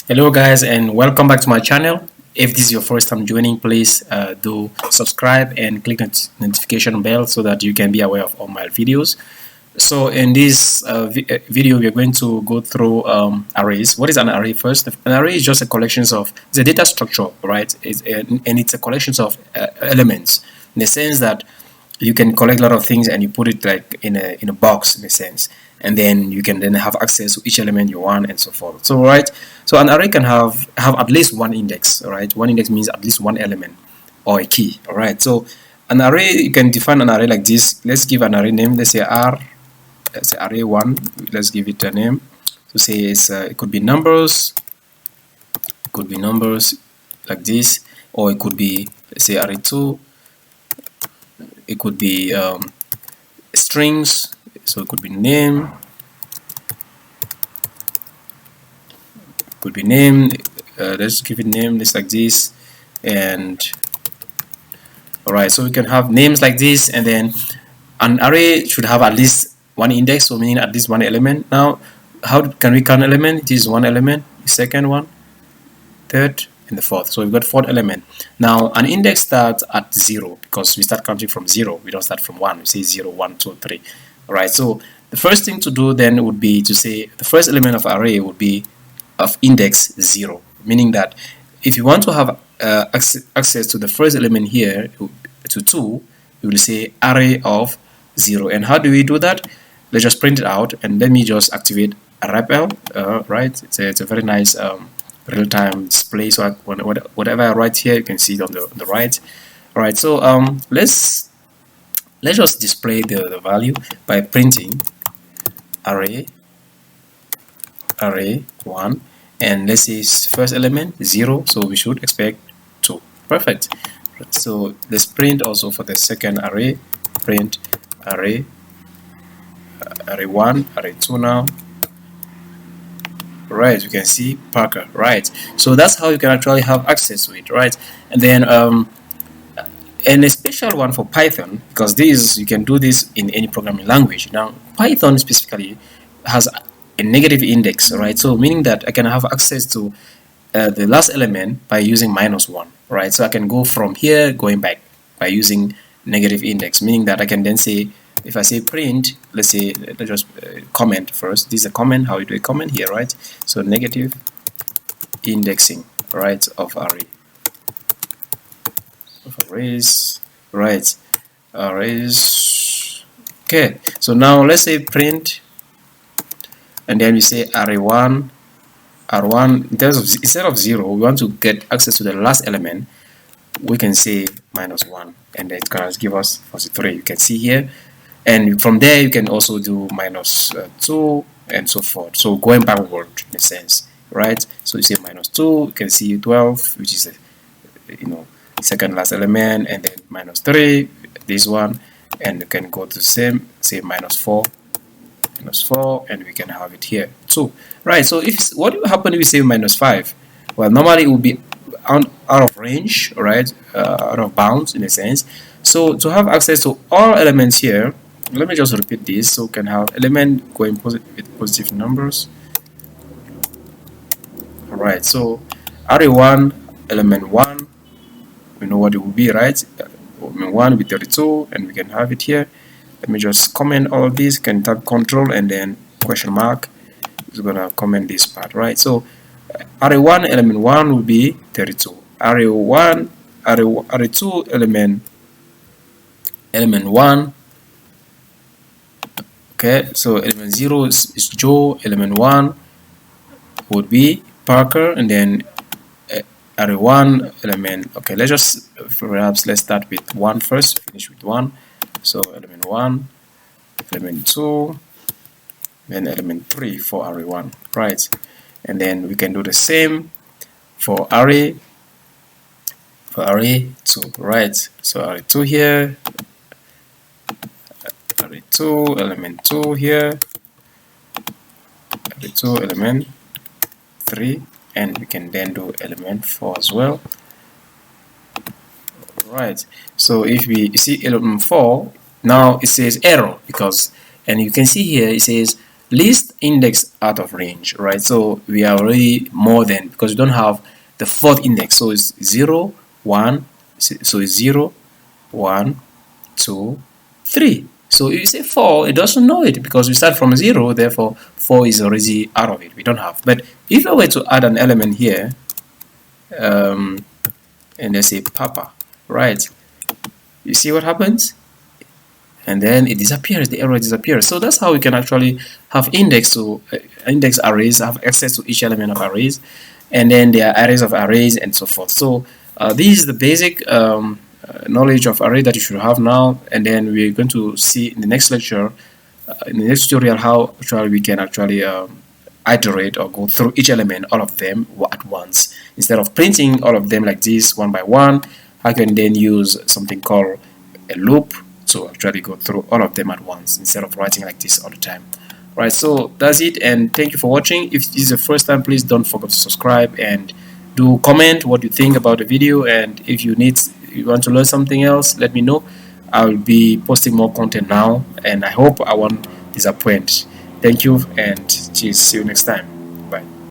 Hello guys and welcome back to my channel. If this is your first time joining, please do subscribe and click the notification bell so that you can be aware of all my videos. So in this video, we are going to go through arrays. What is an array first? An array is just a collection of, it's a data structure, right? And it's a collection of elements in the sense that you can collect a lot of things and you put it like in a box in a sense, and then you can then have access to each element you want and so forth. So right, so an array can have at least one index. All right, one index means at least one element or a key. All right, so an array, you can define an array like this. Let's give an array name. Let's say let's say array1. Let's give it a name. So say it could be numbers, like this, or it could be, let's say, array2. It could be strings, so it could be name, let's give it name, just like this. And all right, so we can have names like this, and then an array should have at least one index, so meaning at least one element. Now how can we count element? It is one element, the second one, third, and the fourth. So we've got fourth element. Now an index starts at 0 because we start counting from 0. We don't start from 1. We say 0, 1, 2, 3. All right, so the first thing to do then would be to say the first element of array would be of index 0, meaning that if you want to have access to the first element here to 2, you will say array of 0. And how do we do that? Let's just print it out, and let me just activate a REPL. Right, it's a very nice real-time display. So whatever I write here, you can see it on the right. All right, so let's just display the value by printing array1, and let's say first element 0, so we should expect 2. Perfect. So let's print also for the second array, print array1, array2 now. Right, you can see Parker. Right, so that's how you can actually have access to it. Right, and then and a special one for Python, because this, you can do this in any programming language. Now Python specifically has a negative index, right? So meaning that I can have access to the last element by using -1, right? So I can go from here going back by using negative index, meaning that I can then say, if I say print, let's say, let's just comment first. This is a comment, how you do a comment here, right? So negative indexing, right, of arrays, right, arrays. Okay, so now let's say print, and then we say array1, R1, instead of 0, we want to get access to the last element, we can say -1, and it's gonna give us 3. You can see here. And from there, you can also do -2 and so forth. So going backward in a sense, right? So you say -2, you can see 12, which is second last element, and then -3, this one, and you can go to the same, say -4, and we can have it here too, right? So what will happen if we say -5? Well, normally it will be out of range, right? Out of bounds in a sense. So to have access to all elements here, let me just repeat this, so we can have element going with positive numbers. All right, so array1 element 1, we know what it will be, right? Element 1 with 32, and we can have it here. Let me just comment all of this. Can tap control and then question mark. It's gonna comment this part, right? So array1 element 1 will be 32. Array2 element 1. Okay, so element 0 is Joe, element 1 would be Parker, and then array1 element, okay, let's start with 1 first, finish with 1. So element 1, element 2, then element 3 for array1, right? And then we can do the same for array2, right? So array2 here, array2 element 2 here, array2 element 3, and we can then do element 4 as well. Right, so if we see element 4, now it says error, because, and you can see here it says least index out of range, right? So we are already more than, because we don't have the fourth index, so it's 0 1, so it's 0 1 2 3. So if you say 4, it doesn't know it because we start from 0, therefore 4 is already out of it, we don't have. But if I were to add an element here, and let's say Papa, right, you see what happens? And then it disappears, the error disappears. So that's how we can actually have index arrays, have access to each element of arrays, and then there are arrays of arrays and so forth. So this is the basic knowledge of array that you should have now, and then we're going to see in the next lecture, in the next tutorial, how actually we can actually iterate or go through each element, all of them at once, instead of printing all of them like this one by one. I can then use something called a loop to actually go through all of them at once instead of writing like this all the time. Right, so that's it, and thank you for watching. If this is the first time, please don't forget to subscribe and do comment what you think about the video, and if you want to learn something else, let me know. I'll be posting more content now, and I hope I won't disappoint. Thank you, and cheers. See you next time.